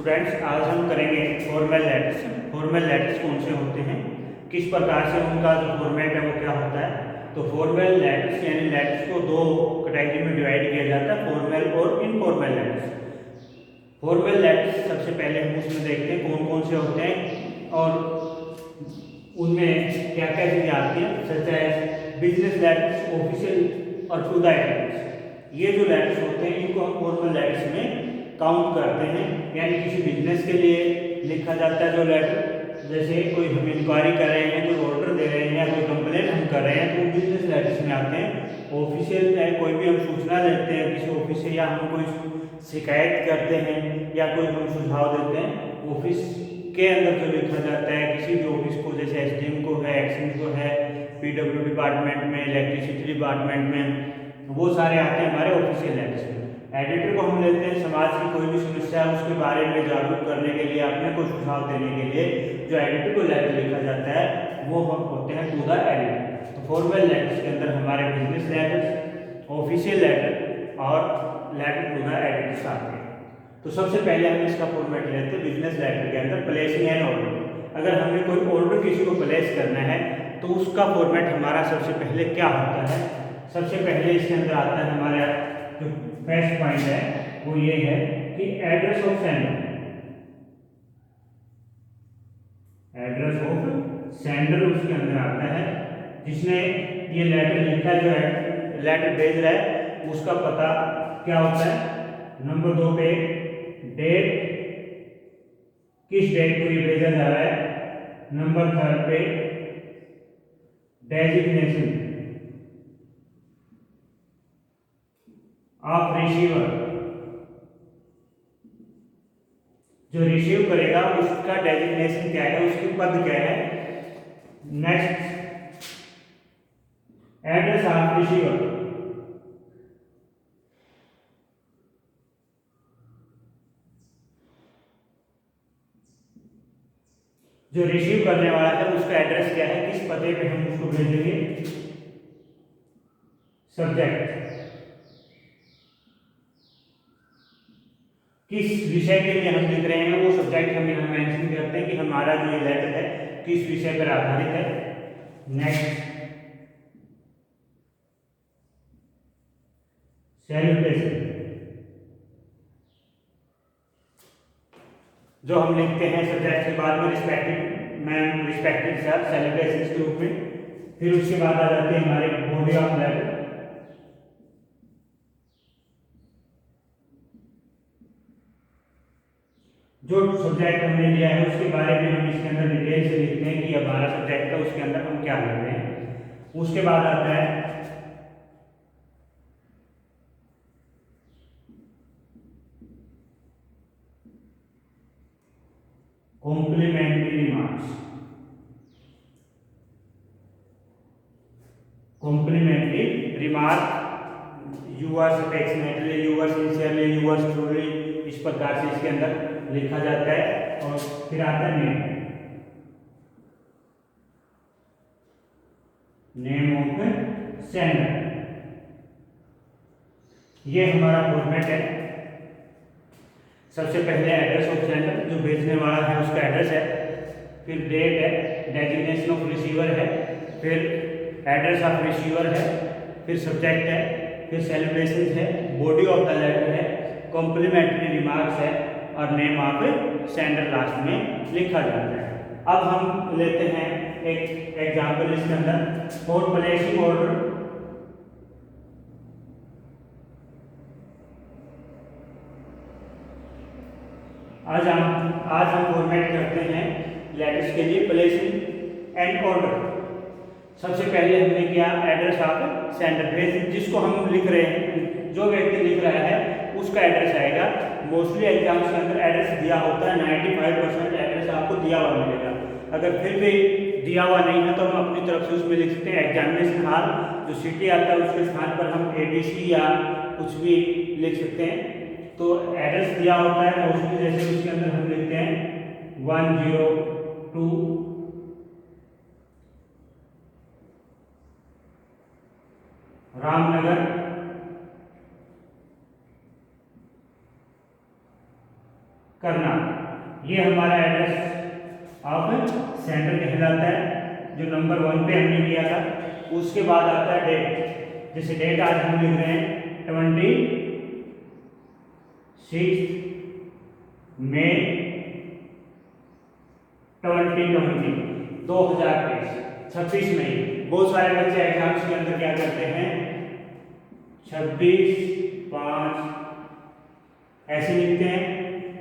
Students, आज हम करेंगे फॉर्मल लेटर्स। फॉर्मल लेटर्स कौन से होते हैं, किस प्रकार से उनका जो फॉर्मेट है वो क्या होता है। तो फॉर्मल लेटर्स यानी लेटर्स को दो कैटेगरी में डिवाइड किया जाता है, फॉर्मल और इनफॉर्मल लेटर्स। फॉर्मल लेटर्स सबसे पहले हम उसमें देखते हैं कौन कौन से होते हैं और उनमें क्या क्या चीज़ें आती हैं, such as business letters, official और टू द एडिटर्स। ये जो लेटर्स होते हैं इनको हम फॉर्मल लेटर्स में काउंट करते हैं, यानी किसी बिजनेस के लिए लिखा जाता है जो लेटर, जैसे कोई हम इंक्वायरी कर रहे हैं, कोई ऑर्डर दे रहे हैं या कोई कंप्लेन हम कर रहे हैं तो बिजनेस लेटर्स में आते हैं। ऑफिशियल है, कोई भी हम सूचना देते हैं किसी ऑफिस से या हम कोई शिकायत करते हैं या कोई हम सुझाव देते हैं ऑफिस के अंदर जो लिखा जाता है किसी भी ऑफिस को, जैसे एसडीएम को है, एक्सएम को है, पीडब्ल्यू डिपार्टमेंट में, इलेक्ट्रिसिटी डिपार्टमेंट में, वो सारे आते हैं हमारे ऑफिशियल लेटर्स में। एडिटर को हम लेते हैं समाज की कोई भी समस्या है उसके बारे में जागरूक करने के लिए, अपने को सुझाव देने के लिए जो एडिटर को लेटर लिखा जाता है वो हम होते हैं टू द एडिटर। तो फॉर्मल लेटर्स के अंदर हमारे बिजनेस लेटर्स, ऑफिशियल लेटर और लेटर टू द एडिटर्स आते हैं। तो सबसे पहले हम इसका फॉर्मेट लेते हैं बिजनेस लेटर के अंदर, प्लेसिंग एन ऑर्डर। अगर हमें कोई ऑर्डर किसी को प्लेस करना है तो उसका फॉर्मेट हमारा सबसे पहले क्या होता है। सबसे पहले इसके अंदर आता है हमारा जो फर्स्ट पॉइंट है वो ये है कि address of sender. Address of sender उसके अंदर आता है, जिसने ये लेटर लिखा, जो है लेटर भेज रहा है उसका पता क्या होता है। नंबर 2 पे डेट, किस डेट को ये भेजा जा रहा है। नंबर 3 पे डेजिग्नेशन ऑफ रिसीवर, जो रिसीव करेगा उसका डेजिग्नेशन क्या है, उसकी पद क्या है। नेक्स्ट, एड्रेस ऑफ रिसीवर, जो रिसीव करने वाला है उसका एड्रेस क्या है, किस पते पे हम उसको भेजेंगे। सब्जेक्ट, किस विषय के लिए हम लिख रहे हैं वो सब्जेक्ट हम यहाँ मेंशन करते हैं कि हमारा जो ये लेटर है किस विषय पर आधारित है। नेक्स्ट, सैल्यूटेशन, जो हम लिखते हैं सब्जेक्ट के बाद में respective ma'am, respective sir, salutation के रूप में। फिर उसके बाद आ जाते हैं हमारे बॉडी ऑफ लेटर, जो सब्जेक्ट हमने लिया है उसके बारे में हम इसके अंदर डिटेल से लिखते हैं कि हमारा सब्जेक्ट है उसके अंदर हम क्या लिख रहे हैं। उसके बाद आता है complimentary remarks. Complimentary remark, yours affectionately, yours sincerely, yours truly, इस प्रकार से इसके अंदर लिखा जाता है। और फिर आता है नेम ऑफ सेंडर। ये हमारा फॉर्मेट है। सबसे पहले एड्रेस ऑफ सेंडर, जो भेजने वाला है उसका एड्रेस है, फिर डेट है, डेजिग्नेशन ऑफ रिसीवर है, फिर एड्रेस ऑफ रिसीवर है, फिर सब्जेक्ट है, फिर सैल्यूटेशन है, बॉडी ऑफ द लेटर है, कॉम्प्लीमेंट्री रिमार्क्स है और नेम ऑफ सेंडर लास्ट में लिखा जाता है। अब हम लेते हैं एक एग्जांपल इसके अंदर, फॉर प्लेसिंग ऑर्डर। आज हम फॉर्मेट करते हैं लेटर्स के लिए प्लेसिंग एंड ऑर्डर। सबसे पहले हमने किया एड्रेस ऑफ सेंडर, जिसको हम लिख रहे हैं, जो व्यक्ति लिख रहा है उसका एड्रेस आएगा। मोस्टली एग्जाम्स के अंदर एड्रेस दिया होता है, 95% एड्रेस आपको दिया हुआ मिलेगा। अगर फिर भी दिया हुआ नहीं है तो हम अपनी तरफ से उसमें लिख सकते हैं एग्जामिनेशन हॉल, जो सिटी आता है उसके स्थान पर हम ABC या कुछ भी लिख सकते हैं। तो एड्रेस दिया होता है मोस्टली, जैसे उसके अंदर हम लिखते हैं 102 रामनगर करना। ये हमारा एड्रेस ऑफ सेंटर कहलाता है, जो नंबर 1 पे हमने लिया था। उसके बाद आता है डेट। जैसे डेट आज हम लिख रहे हैं 26 मई 2020, 2023, 26 मई। बहुत सारे बच्चे एग्जाम्स के अंदर क्या करते हैं, 26/5 ऐसे लिखते हैं,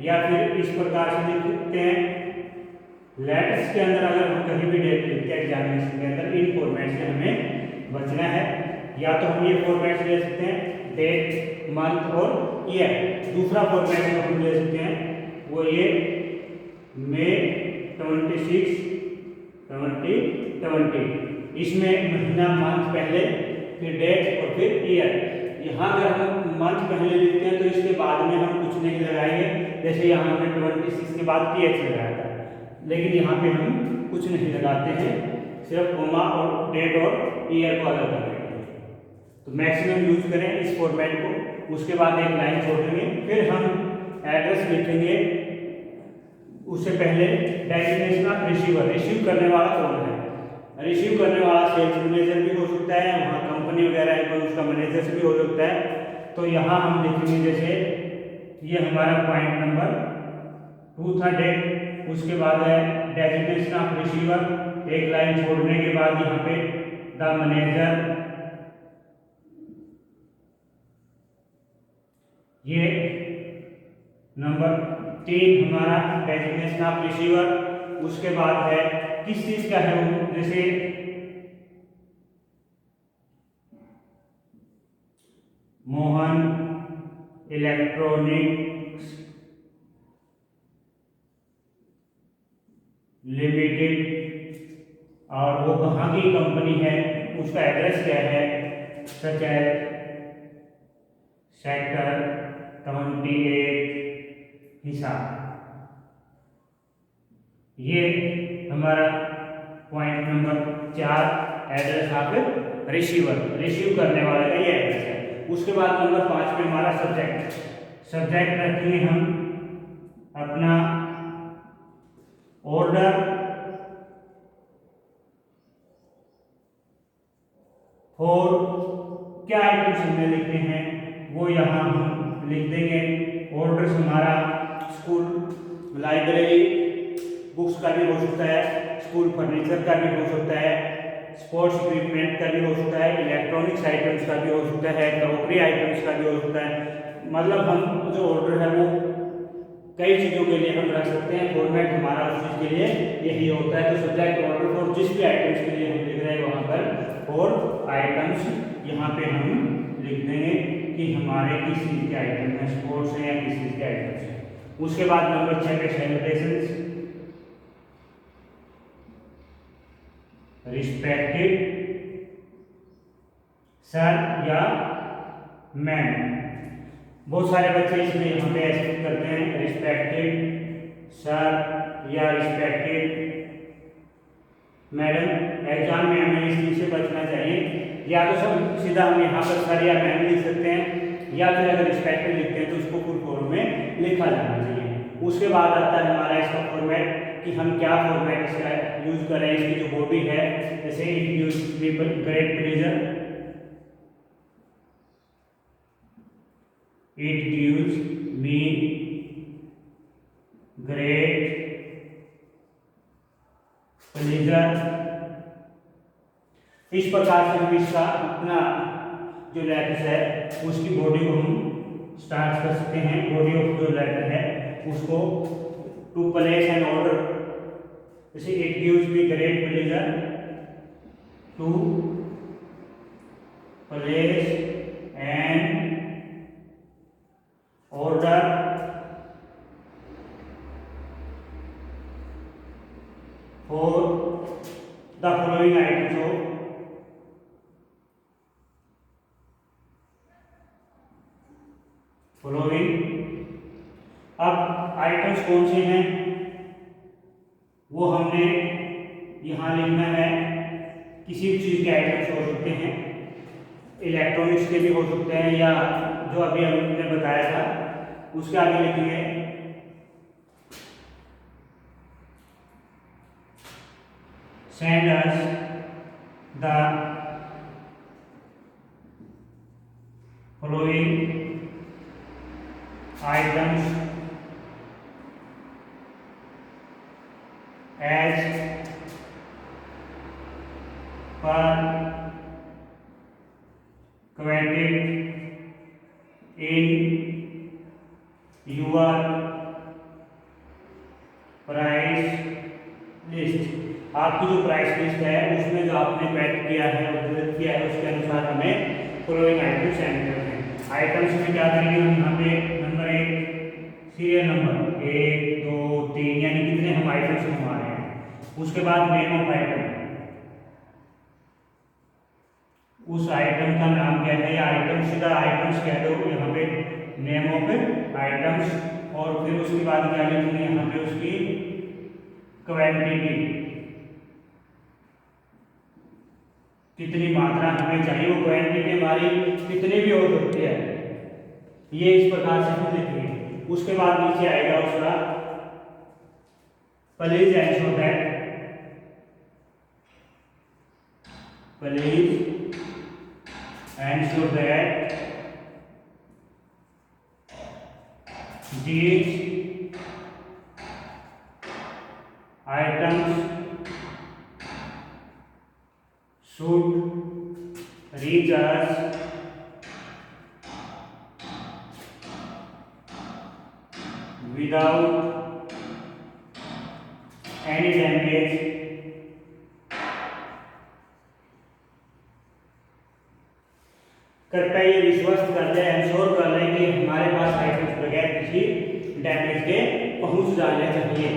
या फिर इस प्रकार से लिखते हैं। लेटर्स के अंदर अगर हम कहीं भी डेट लिखते हैं एग्जामिनेशन के अंदर, इन फॉर्मेट से हमें बचना है। या तो हम ये फॉर्मेट ले सकते हैं डेट, मंथ और ईयर। दूसरा फॉर्मेट जो हम ले सकते हैं वो ये मई 26, 2020। इसमें महीना, मंथ पहले, फिर डेट और फिर ईयर। यहाँ अगर हम मंथ पहले लिखते हैं तो इसके बाद में हम कुछ नहीं लगाएंगे। जैसे यहाँ हमने 26 के बाद PH लगाया था, लेकिन यहाँ पे हम कुछ नहीं लगाते हैं, सिर्फ कोमा और डेट और ईयर को अलग कर देंगे। तो मैक्सिमम यूज करें इस फॉर्मेट को। उसके बाद एक लाइन छोड़ेंगे, फिर हम एड्रेस लिखेंगे। उससे पहले डेजिग्नेशन ऑफ रिसीवर, रिसीव करने वाला कौन है। रिसीव करने वाला सेल्स मैनेजर भी हो सकता है, वहाँ कंपनी वगैरह है कोई, उसका मैनेजर भी हो सकता है। तो यहाँ हम लिखेंगे, जैसे ये हमारा पॉइंट नंबर 2 था डेट। उसके बाद है डेजिग्नेशन ऑफ रिसीवर, एक लाइन छोड़ने के बाद यहाँ पे द मैनेजर। ये नंबर 3 हमारा डेजिग्नेशन ऑफ रिसीवर। उसके बाद है किस चीज का है वो, जैसे मोहन इलेक्ट्रॉनिक्स लिमिटेड, और वो कहाँ की कंपनी है, उसका एड्रेस क्या है, सच है सेक्टर 28 हिसार। ये हमारा point number 4 address of receiver, receive करने वाले का ये एड्रेस है। उसके बाद नंबर 5 पे हमारा सब्जेक्ट। सब्जेक्ट रखेंगे हम अपना ऑर्डर फॉर, क्या आइटम्स हमने लिखने हैं वो यहाँ हम लिख देंगे। ऑर्डर्स हमारा स्कूल लाइब्रेरी बुक्स का भी हो सकता है, स्कूल फर्नीचर का भी हो सकता है, स्पोर्ट्स इक्विपमेंट का भी हो सकता है, इलेक्ट्रॉनिक्स आइटम्स का भी हो सकता है, क्रॉकरी आइटम्स का भी हो सकता है। मतलब हम जो ऑर्डर है वो कई चीज़ों के लिए हम रख सकते हैं। फॉर्मेट हमारा उस चीज़ के लिए यही होता है। तो सब्जेक्ट ऑर्डर फॉर जिस भी आइटम्स के लिए हम लिख रहे हैं वहाँ पर फॉर आइटम्स यहाँ पे हम लिख देंगे कि हमारे किस चीज़ के आइटम है, स्पोर्ट्स है या किस चीज़ के आइटम्स है। उसके बाद नंबर 6 पे सैनिटेशन, रिस्पेक्टेड सर या मैम। बहुत सारे बच्चे इसमें यहाँ पे ऐसे करते हैं, रिस्पेक्टेड सर या रिस्पेक्टेड मैडम। एग्जाम में हमें इस चीज़ से बचना चाहिए। या तो सब सीधा हम यहाँ पर सर या मैम लिख सकते हैं, या फिर अगर रिस्पेक्टेड लिखते हैं तो उसको फुल फॉर्म में लिखा जाना चाहिए। उसके बाद आता है हमारा इसका फॉर्मेट कि हम क्या फॉर्मेट इसका यूज करें। इसकी जो बॉडी है, जैसे it use people great pleasure, it gives me great pleasure. इस प्रकार से हम इसका अपना जो लेटर है उसकी बॉडी को हम स्टार्ट कर सकते हैं। बॉडी ऑफ जो लेटर है उसको टू प्लेस एन ऑर्डर, जैसे it gives me great pleasure to place an order for the following items of following. अब आइटम्स कौन से हैं वो हमने यहाँ लिखना है। किसी भी चीज़ के आइटम्स हो सकते हैं, इलेक्ट्रॉनिक्स के भी हो सकते हैं, या जो अभी हमने बताया था उसके आगे लिखेंगे send us the following items as per quoted in your price list. आपकी जो प्राइस लिस्ट है उसमें जो आपने पैक किया है और किया है उसके अनुसार हमें फॉलोइंग आइटम सेंड करते हैं। आइटम्स में क्या करेंगे हम यहाँ पे नंबर 1 सीरियल नंबर 1 2 3 यानी कितने हम आइटम्स मंगवा रहे हैं। उसके बाद नेम ऑफ आइटम, उस आइटम का नाम क्या है या आइटम सीधा आइटम्स कह दो यहाँ पे नेम ऑफ आइटम्स। और फिर उसके बाद क्या लिखेंगे यहाँ पे उसकी क्वांटिटी, कितनी मात्रा हमें चाहिए, वो क्वांटिटी हमारी कितनी भी हो सकती है, ये इस प्रकार से हम लिखेंगे। उसके बाद नीचे आएगा उसका please ensure that, please ensure that these items should reach us without any damage कृपया ये विश्वास कर लें, एंश्योर कर लें कि हमारे पास आइटम्स बगैर किसी डैमेज के पहुंच जाने चाहिए।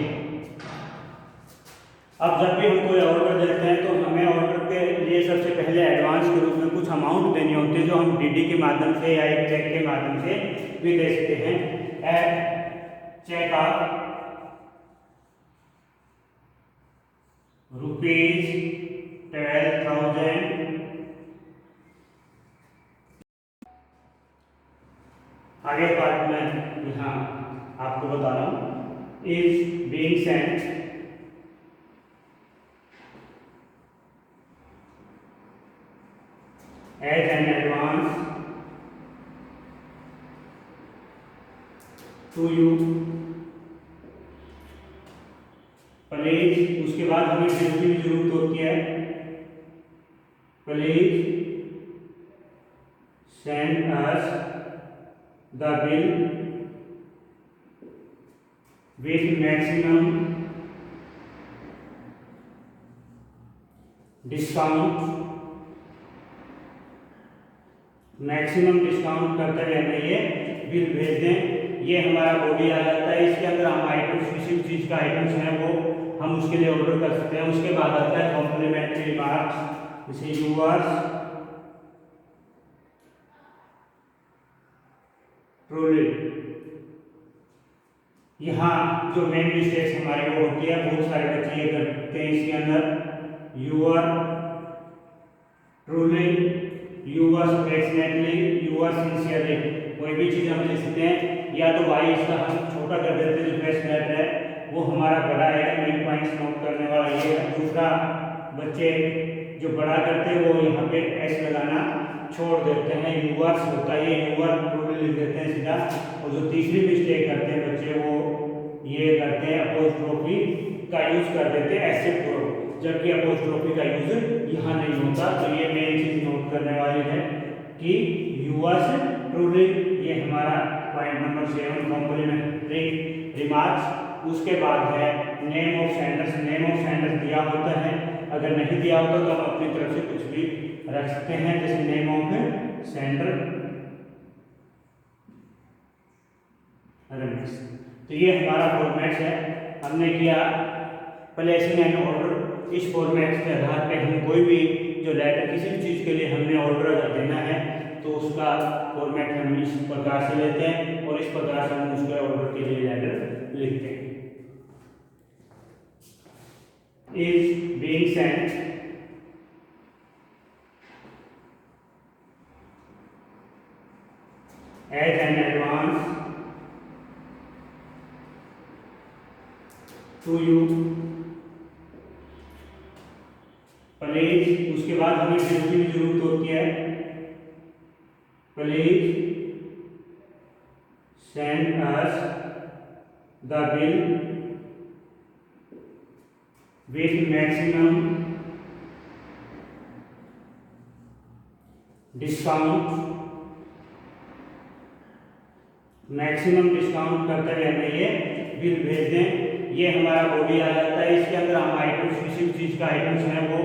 अब जब भी हम कोई ऑर्डर देते हैं तो हमें ऑर्डर के लिए सबसे पहले एडवांस के रूप में कुछ अमाउंट देनी होती है, जो हम डीडी के माध्यम से या एक चेक के माध्यम से भी दे सकते हैं। चेक ऑफ ₹12,000 आगे पार्ट में यहाँ आपको बता रहा हूँ is being sent as an advance to you please. उसके बाद हमें बिल की जरूरत होती है, please send us the bill with maximum discount, maximum discount करते हुए हमें ये बिल भेज दें। ये हमारा बॉडी आ जाता है, इसके अंदर हम आइटम्स किसी भी चीज़ का आइटम्स हैं वो हम उसके लिए ऑर्डर कर सकते हैं। उसके बाद आता है कॉम्प्लीमेंट्री रिमार्क्स, जैसे यूवर्स ट्रूली। यहाँ जो मेन मिस्टेक्स हमारे वो होती है, बहुत सारे बच्चे ये करते हैं इसके अंदर, your truly, your affectionately, your sincerely. कोई भी चीज़ हम लिख सकते हैं, या तो भाई इसका हम छोटा कर देते हैं, जो फर्स्ट लेटर है वो हमारा बड़ा है, मेन पॉइंट्स नोट करने वाला ये है। दूसरा, बच्चे जो बड़ा करते हैं वो यहाँ पे एस लगाना छोड़ देते हैं, यूवर्स होता है ये यूवर ट्रूली लिख देते हैं सीधा। और जो तीसरी मिस्टेक करते हैं बच्चे वो ये करते हैं अपोस्ट्रोफी का यूज कर देते हैं ऐसे प्रो, जबकि अपोस्ट्रोफी का यूज यहाँ नहीं होता। तो ये मेन चीज नोट करने वाली है कि यूवर्स ट्रूली, ये हमारा पॉइंट नंबर 7 कॉम्प्लीमेंट्री रिमार्क्स। उसके बाद है name of senders. Name of senders दिया होता है, अगर नहीं दिया होता तो हम अपनी तरफ से कुछ भी रख सकते हैं, जैसे नेम ऑफ सेंडर रमेश। तो ये हमारा फॉर्मेट है, हमने किया प्लेसिंग एन ऑर्डर। इस फॉर्मेट के आधार पे हम कोई भी जो लेटर किसी भी चीज़ के लिए हमने ऑर्डर अगर देना है तो उसका फॉर्मेट हम इस प्रकार से लेते हैं और इस प्रकार से हम उसके ऑर्डर के लिए लेटर लिखते हैं। Is being Saint as an advance to you please, उसके बाद हमें बिल की भी जरूरत होती है, please send us the bill with maximum discount, maximum discount करते हुए हमें ये बिल भेज दें। ये हमारा बॉडी आ जाता है, इसके अंदर हम आइटम्स, किसी भी चीज़ का आइटम्स हैं वो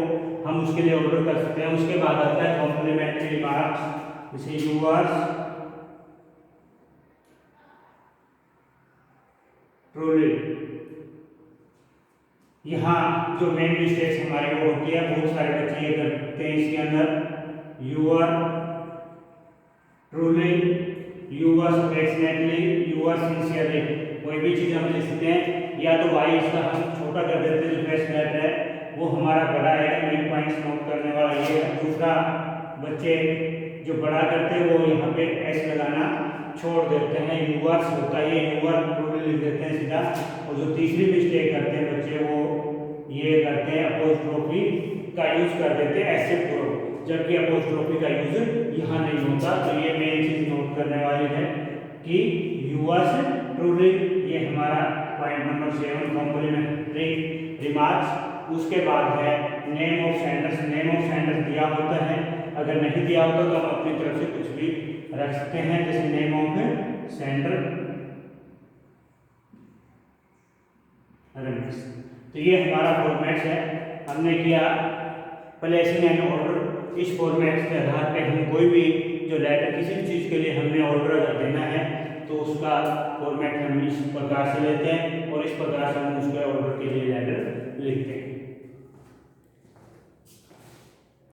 हम उसके लिए ऑर्डर कर सकते हैं। उसके बाद आता है कॉम्प्लीमेंट्री रिमार्क्स, जैसे यूअर्स ट्रूली। यहाँ जो मेन मिस्टेक्स हमारे वो होती है, बहुत सारे बच्चे ये करते हैं इसके अंदर, your truly, yours affectionately, yours sincerely. कोई भी चीज़ हम लिखते हैं या तो भाई इसका हम छोटा कर देते हैं, जो फर्स्ट लेटर है वो हमारा बड़ा है, मेन पॉइंट्स नोट करने वाला ये है। दूसरा, बच्चे जो बड़ा करते हैं वो यहाँ पे एस लगाना छोड़ देते हैं, यूअर्स होता है, ये यूअर ट्रूली लिख देते हैं सीधा। और जो तीसरी मिस्टेक करते हैं बच्चे वो ये करते हैं, अपोस्ट्रोफी का यूज कर देते हैं ऐसे पूर्व, जबकि अपोस्ट्रोफी का यूज यहाँ नहीं होता। तो ये मेन चीज नोट करने वाली है कि यूअर्स ट्रूली, ये हमारा पॉइंट नंबर 7 कॉम्प्लीमेंट्री रिमार्क्स। उसके बाद है name of senders. Name of senders दिया होता है, अगर नहीं दिया होता तो हम अपनी तरफ से कुछ भी रख सकते हैं, जैसे नेम ऑफ सेंडर रमेश। तो ये हमारा फॉर्मेट्स है, हमने किया प्लेसिंग एन ऑर्डर। इस फॉर्मेट्स के आधार पे हम कोई भी जो लेटर, किसी भी चीज़ के लिए हमने ऑर्डर अगर देना है तो उसका फॉर्मेट हम इस प्रकार से लेते हैं और इस प्रकार से हम उसके ऑर्डर के लिए लेटर लिखते हैं।